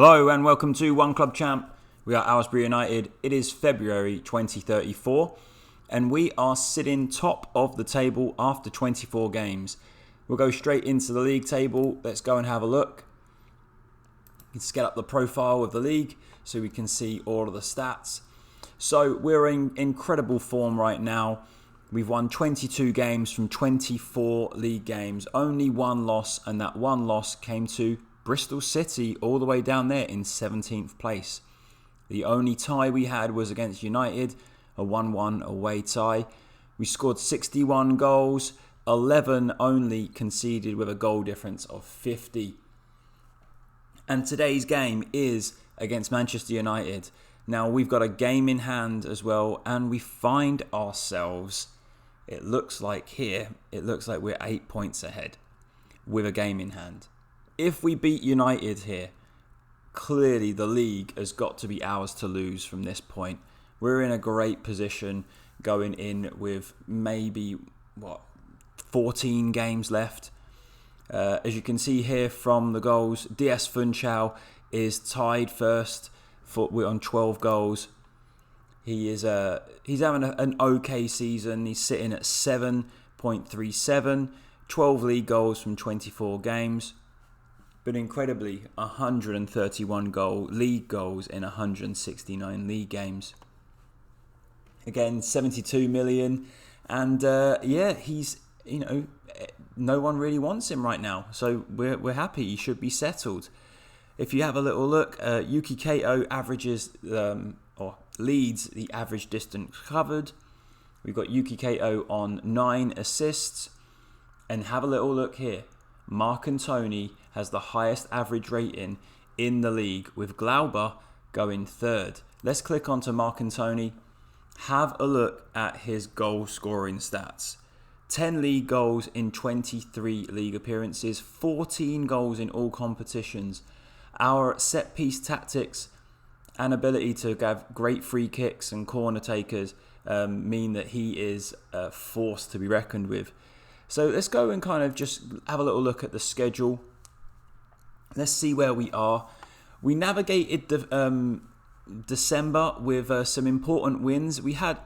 Hello and welcome to One Club Champ. We are Aylesbury United. It is February 2034 and we are sitting top of the table after 24 games. We'll go straight into the league table. Let's go and have a look. Let's get up the profile of the league so we can see all of the stats. So we're in incredible form right now. We've won 22 games from 24 league games. Only one loss, and that one loss came to Bristol City all the way down there in 17th place. The only tie we had was against United, a 1-1 away tie. We scored 61 goals, 11 only conceded with a goal difference of 50. And today's game is against Manchester United. Now we've got a game in hand as well, and we find ourselves, it looks like we're 8 points ahead with a game in hand. If we beat United here, clearly the league has got to be ours to lose from this point. We're in a great position going in with maybe, 14 games left. As you can see here from the goals, DS Funchal is tied first on 12 goals. He's having an okay season. He's sitting at 7.37, 12 league goals from 24 games. But incredibly, 131 league goals in 169 league games. Again, 72 million. And he's, no one really wants him right now. So we're happy. He should be settled. If you have a little look, Yuki Kato leads the average distance covered. We've got Yuki Kato on 9 assists. And have a little look here. Mark and Tony has the highest average rating in the league, with Glauber going third. Let's click onto Mark and Tony. Have a look at his goal scoring stats. 10 league goals in 23 league appearances, 14 goals in all competitions. Our set piece tactics and ability to have great free kicks and corner takers mean that he is a force to be reckoned with. So let's go and kind of just have a little look at the schedule. Let's see where we are. We navigated December with some important wins. We had,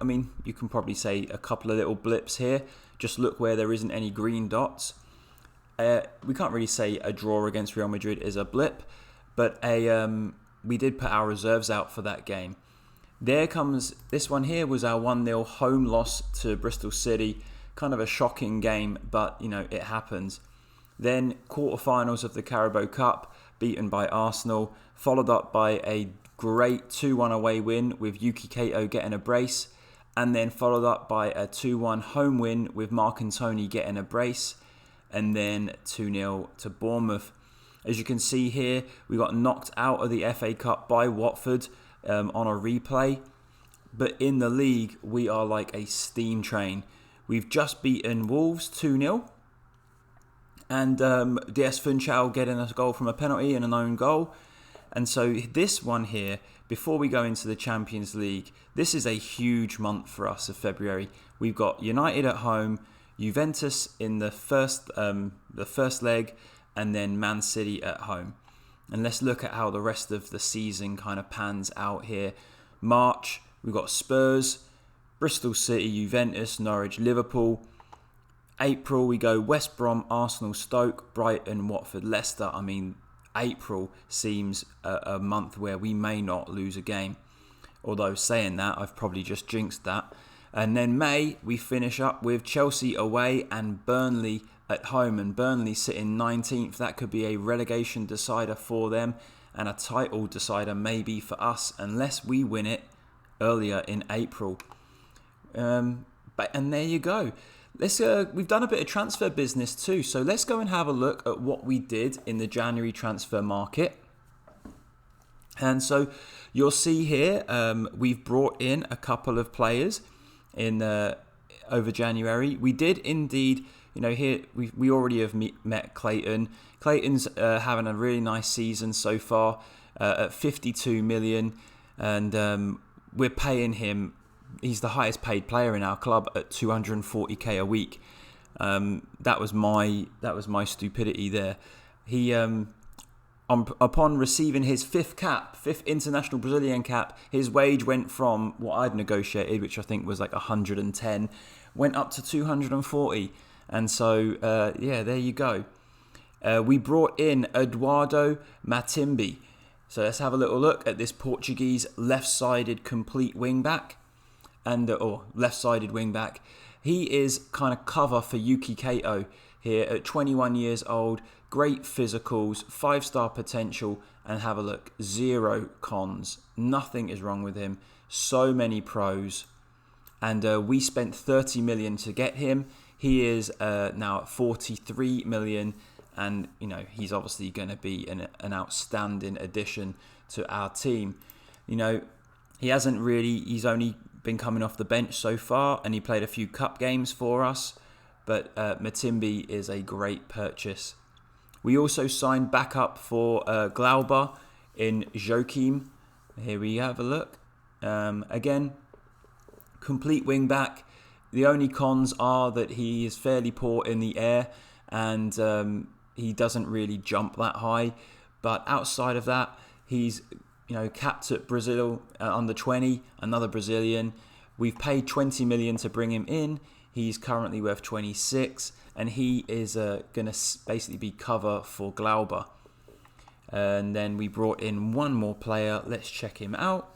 you can probably say a couple of little blips here. Just look where there isn't any green dots. We can't really say a draw against Real Madrid is a blip, but we did put our reserves out for that game. There comes, this one here was our 1-0 home loss to Bristol City. Kind of a shocking game, but it happens. Then quarterfinals of the Carabao Cup, beaten by Arsenal, followed up by a great 2-1 away win with Yuki Kato getting a brace, and then followed up by a 2-1 home win with Mark and Tony getting a brace, and then 2-0 to Bournemouth. As you can see here, we got knocked out of the FA Cup by Watford on a replay, but in the league we are like a steam train. We've just beaten Wolves 2-0. And DS Funchal getting a goal from a penalty and an own goal. And so this one here, before we go into the Champions League, this is a huge month for us of February. We've got United at home, Juventus in the first leg, and then Man City at home. And let's look at how the rest of the season kind of pans out here. March, we've got Spurs, Bristol City, Juventus, Norwich, Liverpool. April, we go West Brom, Arsenal, Stoke, Brighton, Watford, Leicester. April seems a month where we may not lose a game. Although saying that, I've probably just jinxed that. And then May, we finish up with Chelsea away and Burnley at home. And Burnley sitting 19th. That could be a relegation decider for them and a title decider maybe for us, unless we win it earlier in April. And there you go. We've done a bit of transfer business too, so let's go and have a look at what we did in the January transfer market. And so you'll see here we've brought in a couple of players in over January. We did indeed, here we already have met Clayton. Clayton's having a really nice season so far at 52 million, and we're paying him. He's the highest paid player in our club at 240k a week. That was my stupidity there. upon receiving his fifth international Brazilian cap, his wage went from what I'd negotiated, which I think was like 110, went up to 240. And so, there you go. We brought in Eduardo Matimbe. So let's have a little look at this Portuguese left-sided complete wing-back, or left-sided wing-back. He is kind of cover for Yuki Kato here at 21 years old. Great physicals, 5-star potential, and have a look. 0 cons. Nothing is wrong with him. So many pros. And we spent 30 million to get him. He is now at 43 million. And, he's obviously going to be an outstanding addition to our team. He's only been coming off the bench so far, and he played a few cup games for us. But Matimbe is a great purchase. We also signed back up for Glauber in Joachim. Here we have a look. Again, complete wing back. The only cons are that he is fairly poor in the air, and he doesn't really jump that high. But outside of that, he's capped at Brazil under 20, another Brazilian. We've paid 20 million to bring him in. He's currently worth 26, and he is going to basically be cover for Glauber. And then we brought in one more player. Let's check him out.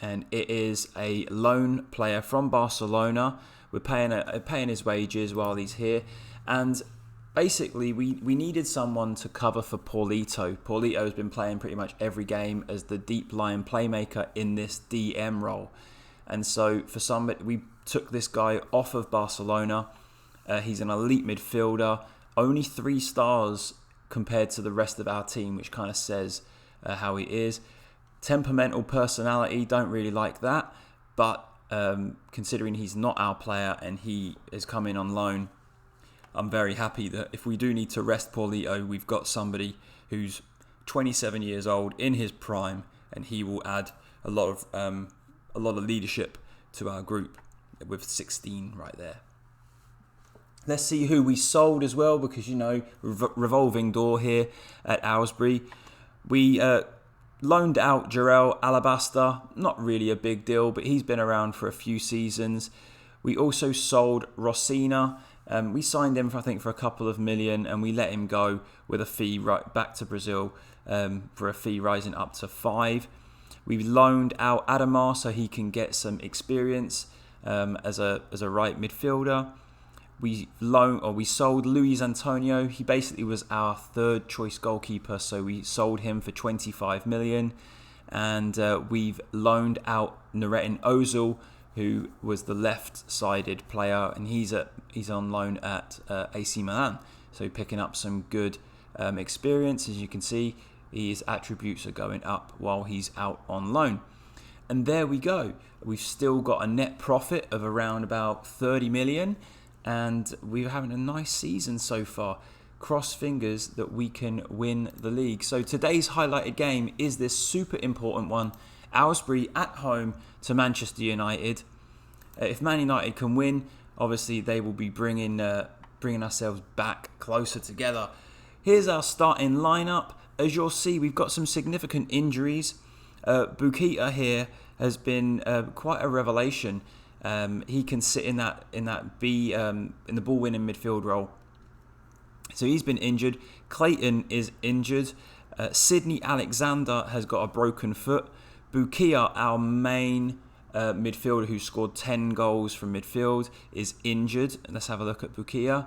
And it is a loan player from Barcelona. We're paying his wages while he's here. And basically, we needed someone to cover for Paulito. Paulito has been playing pretty much every game as the deep line playmaker in this DM role. And so for somebody, we took this guy off of Barcelona. He's an elite midfielder, only 3 stars compared to the rest of our team, which kind of says how he is. Temperamental personality, don't really like that. But considering he's not our player and he is coming on loan, I'm very happy that if we do need to rest Paulito, we've got somebody who's 27 years old in his prime, and he will add a lot of leadership to our group with 16 right there. Let's see who we sold as well, because revolving door here at Aylesbury. We loaned out Jarell Alabaster, not really a big deal, but he's been around for a few seasons. We also sold Rossina. We signed him for a couple of million, and we let him go with a fee right back to Brazil for a fee rising up to 5. We loaned out Adamar so he can get some experience as a right midfielder. We sold Luis Antonio. He basically was our 3rd choice goalkeeper, so we sold him for 25 million. And we've loaned out Nurettin Ozil, who was the left-sided player, and he's on loan at AC Milan. So picking up some good experience. As you can see, his attributes are going up while he's out on loan. And there we go. We've still got a net profit of around about 30 million, and we're having a nice season so far. Cross fingers that we can win the league. So today's highlighted game is this super important one. Aylesbury at home to Manchester United. If Man United can win, obviously they will be bringing ourselves back closer together. Here's our starting lineup. As you'll see, we've got some significant injuries. Bukita here has been quite a revelation. He can sit in that B in the ball winning midfield role. So he's been injured. Clayton is injured. Sydney Alexander has got a broken foot. Bukia, our main midfielder who scored 10 goals from midfield, is injured. And let's have a look at Bukia.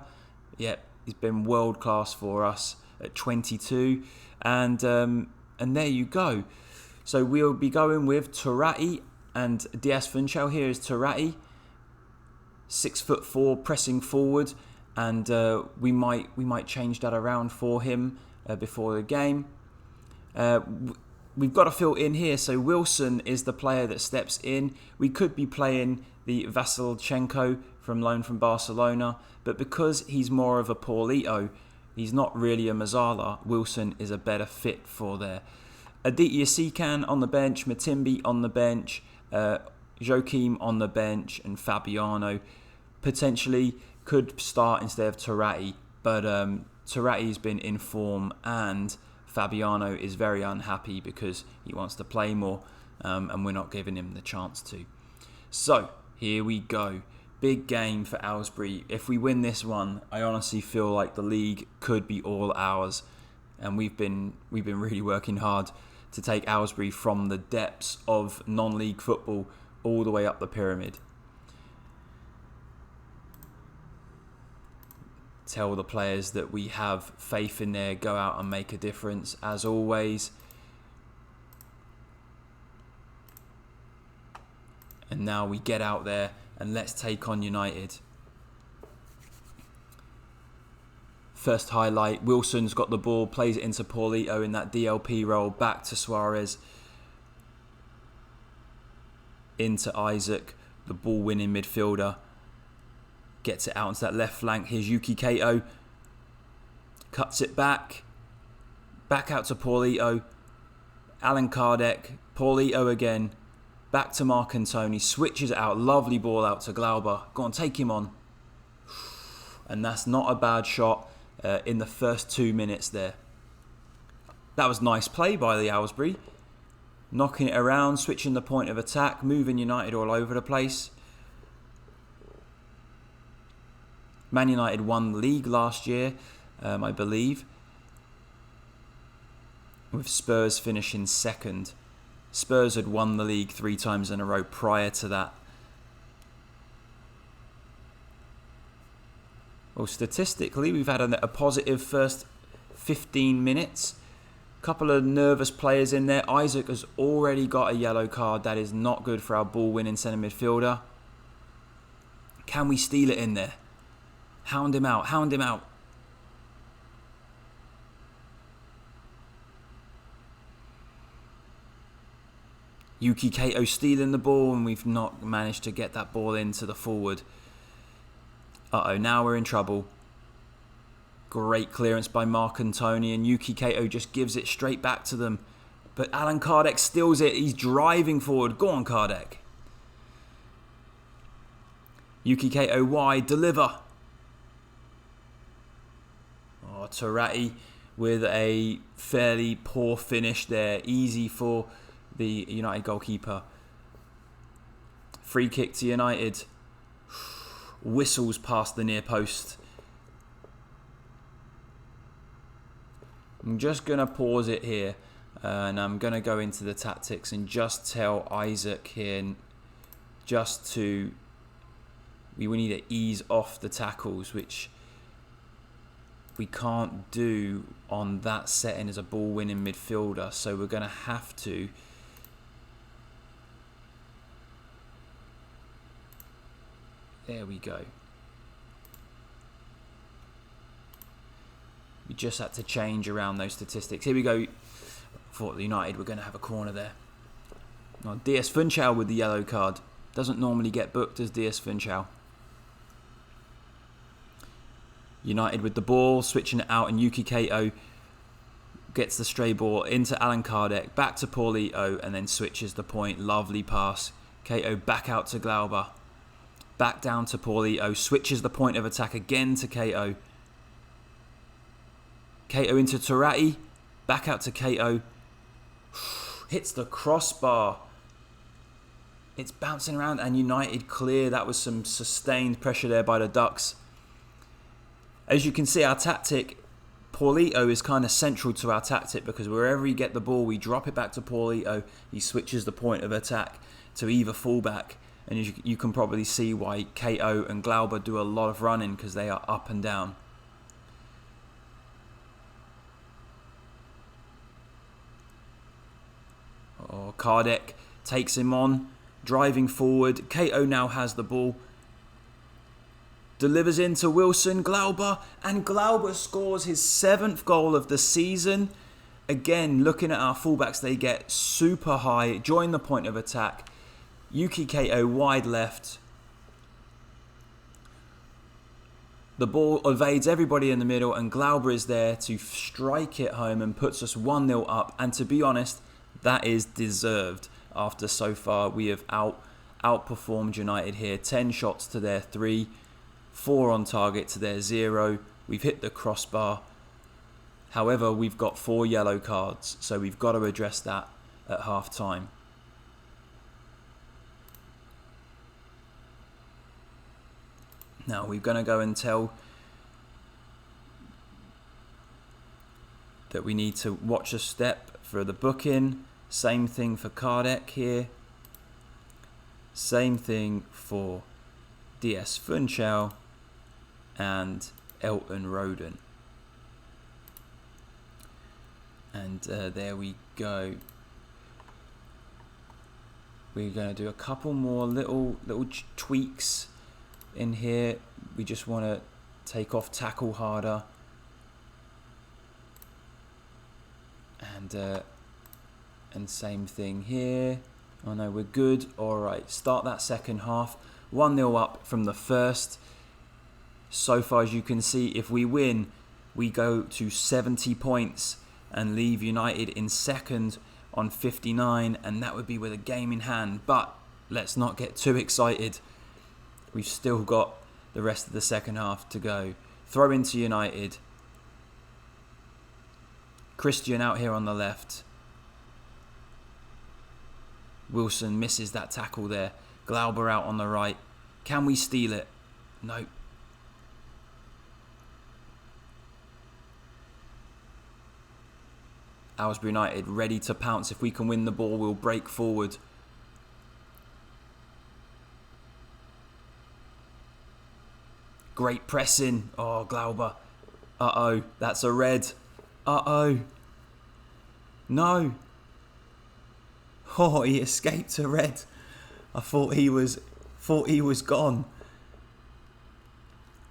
Yep, he's been world class for us at 22. And there you go. So we'll be going with Turati and Diaz Funchal. Here is Turati, 6'4", pressing forward, and we might change that around for him before the game. We've got to fill in here. So Wilson is the player that steps in. We could be playing the Vasilchenko from loan from Barcelona, but because he's more of a Paulito, he's not really a Mazzala, Wilson is a better fit for there. Aditya Sekan on the bench, Matimbe on the bench, Joachim on the bench, and Fabiano potentially could start instead of Turati, but Turati's been in form, and Fabiano is very unhappy because he wants to play more, and we're not giving him the chance to. So, here we go. Big game for Aylesbury. If we win this one, I honestly feel like the league could be all ours. And we've been really working hard to take Aylesbury from the depths of non-league football all the way up the pyramid. Tell the players that we have faith in there, go out and make a difference as always. And now we get out there and let's take on United. First highlight, Wilson's got the ball, plays it into Paulito in that DLP role, back to Suarez. Into Isaac, the ball-winning midfielder. Gets it out onto that left flank. Here's Yuki Kato. Cuts it back. Back out to Paulito. Alan Kardec. Paulito again. Back to Mark Antony. Switches it out. Lovely ball out to Glauber. Go on, take him on. And that's not a bad shot in the first 2 minutes there. That was nice play by the Aylesbury. Knocking it around, switching the point of attack, moving United all over the place. Man United won the league last year, I believe, with Spurs finishing second. Spurs had won the league 3 times in a row prior to that. Well, statistically, we've had a positive first 15 minutes. Couple of nervous players in there. Isaac has already got a yellow card. That is not good for our ball-winning centre midfielder. Can we steal it in there? Hound him out. Hound him out. Yuki Kato stealing the ball, and we've not managed to get that ball into the forward. Uh-oh, now we're in trouble. Great clearance by Mark Antony, and Yuki Kato just gives it straight back to them. But Alan Kardec steals it. He's driving forward. Go on, Kardec. Yuki Kato wide. Deliver. Oh, Turati with a fairly poor finish there. Easy for the United goalkeeper. Free kick to United. Whistles past the near post. I'm just going to pause it here, and I'm going to go into the tactics and just tell Isaac here just to... We need to ease off the tackles, which we can't do on that setting as a ball-winning midfielder, so we're going to have to... There we go. We just had to change around those statistics. Here we go. For the United, we're going to have a corner there. Now, DS Funchal with the yellow card. Doesn't normally get booked as DS Funchal. United with the ball, switching it out, and Yuki Kato gets the stray ball into Alan Kardec, back to Paulito, and then switches the point. Lovely pass. Kato back out to Glauber. Back down to Paulito, switches the point of attack again to Kato. Kato into Turati, back out to Kato. Hits the crossbar. It's bouncing around, and United clear. That was some sustained pressure there by the Ducks. As you can see, our tactic, Paulito is kind of central to our tactic, because wherever we get the ball, we drop it back to Paulito. He switches the point of attack to either fullback. And you can probably see why Kato and Glauber do a lot of running, because they are up and down. Oh, Kardec takes him on, driving forward. Kato now has the ball. Delivers into Wilson, Glauber, and Glauber scores his 7th goal of the season. Again, looking at our fullbacks, they get super high, join the point of attack. Yuki Kato wide left. The ball evades everybody in the middle, and Glauber is there to strike it home and puts us 1-0 up. And to be honest, that is deserved after so far we have outperformed United here. 10 shots to their 3, 4 on target to their 0. We've hit the crossbar. However, we've got 4 yellow cards, so we've got to address that at half time. Now we're going to go and tell that we need to watch a step for the booking. Same thing for Kardec here. Same thing for DS Funchal and Elton Roden. And there we go. We're going to do a couple more little tweaks in here. We just want to take off tackle harder. And same thing here. Oh no, we're good. Alright, start that second half. 1-0 up from the first. So far, as you can see, if we win, we go to 70 points and leave United in second on 59, and that would be with a game in hand. But let's not get too excited. We've still got the rest of the second half to go. Throw into United. Christian out here on the left. Wilson misses that tackle there. Glauber out on the right. Can we steal it? No. Aylesbury United ready to pounce. If we can win the ball, we'll break forward. Great pressing. Oh, Glauber. Uh-oh. That's a red. Uh-oh. No. Oh, he escaped a red. I thought he was gone.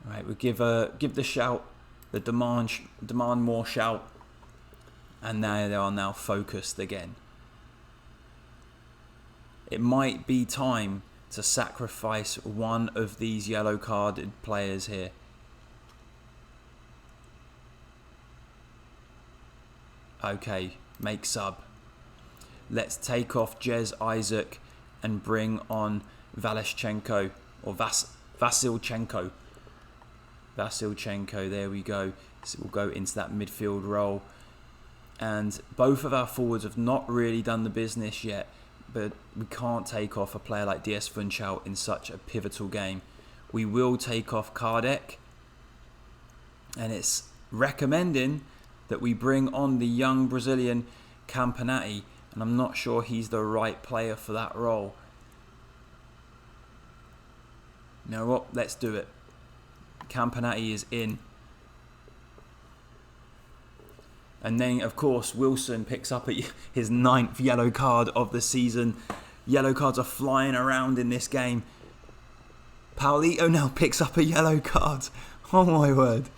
Right, we give the shout, the demand more shout, and now they are now focused again. It might be time to sacrifice one of these yellow carded players here. Okay, make sub. Let's take off Jez Isaac and bring on Valeshchenko or Vasilchenko. Vasilchenko, there we go. So we'll go into that midfield role. And both of our forwards have not really done the business yet, but we can't take off a player like DS Funchal in such a pivotal game. We will take off Kardec, and it's recommending that we bring on the young Brazilian Campanati, and I'm not sure he's the right player for that role. You know what? Let's do it. Campanati is in. And then, of course, Wilson picks up his 9th yellow card of the season. Yellow cards are flying around in this game. Paulito now picks up a yellow card. Oh my word.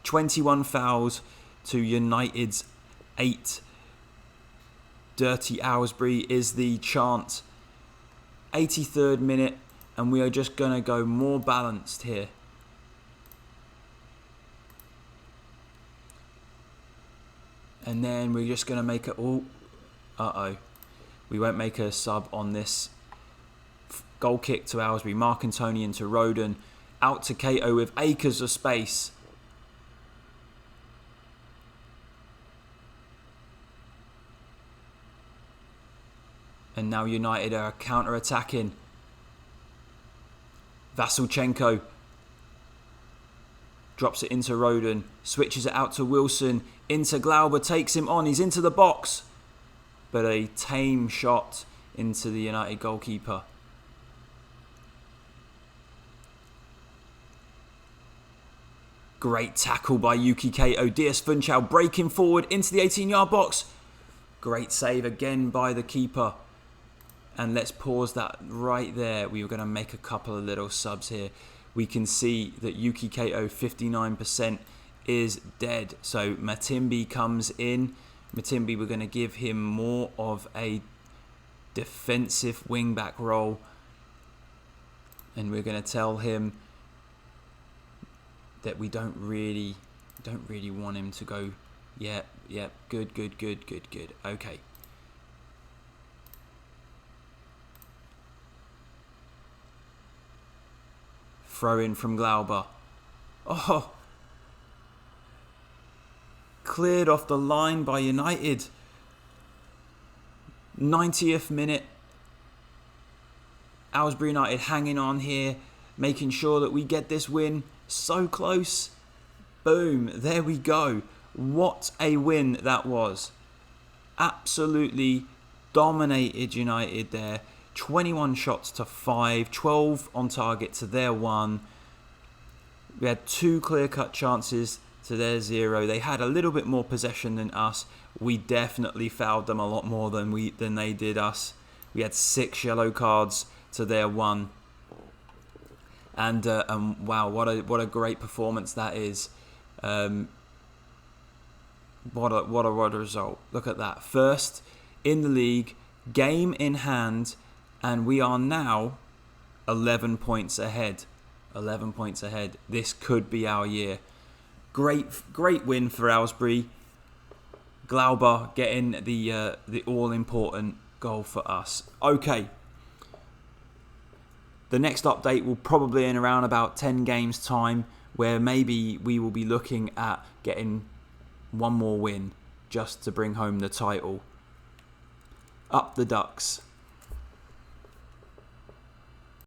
21 fouls to United's 8. Dirty Aylesbury is the chant. 83rd minute, and we are just going to go more balanced here. And then we're just going to make it all... Uh-oh. We won't make a sub on this. Goal kick to Aylesbury. Marcantoni into Roden. Out to Cato with acres of space. And now United are counter-attacking. Vasilchenko drops it into Roden. Switches it out to Wilson. Into Glauber. Takes him on. He's into the box. But a tame shot into the United goalkeeper. Great tackle by Yuki Kato. DS Funchal breaking forward into the 18-yard box. Great save again by the keeper. And let's pause that right there. We were going to make a couple of little subs here. We can see that Yuki Kato 59% is dead. So Matimbi comes in. Matimbi, we're going to give him more of a defensive wing-back role. And we're going to tell him that we don't really want him to go. Yep, good. Okay. Throw in from Glauber. Oh, cleared off the line by United. 90th minute. Aylesbury United hanging on here, making sure that we get this win. So close. Boom, there we go. What a win that was. Absolutely dominated United there. 21 shots to 5, 12 on target to their 1. We had 2 clear-cut chances to their 0. They had a little bit more possession than us. We definitely fouled them a lot more than they did us. We had 6 yellow cards to their 1. And wow, what a great performance that is. What a result. Look at that. First in the league, game in hand, and we are now 11 points ahead. 11 points ahead. This could be our year. Great win for Aylesbury. Glauber getting the all-important goal for us. Okay. The next update will probably in around about 10 games time, where maybe we will be looking at getting one more win just to bring home the title. Up the Ducks.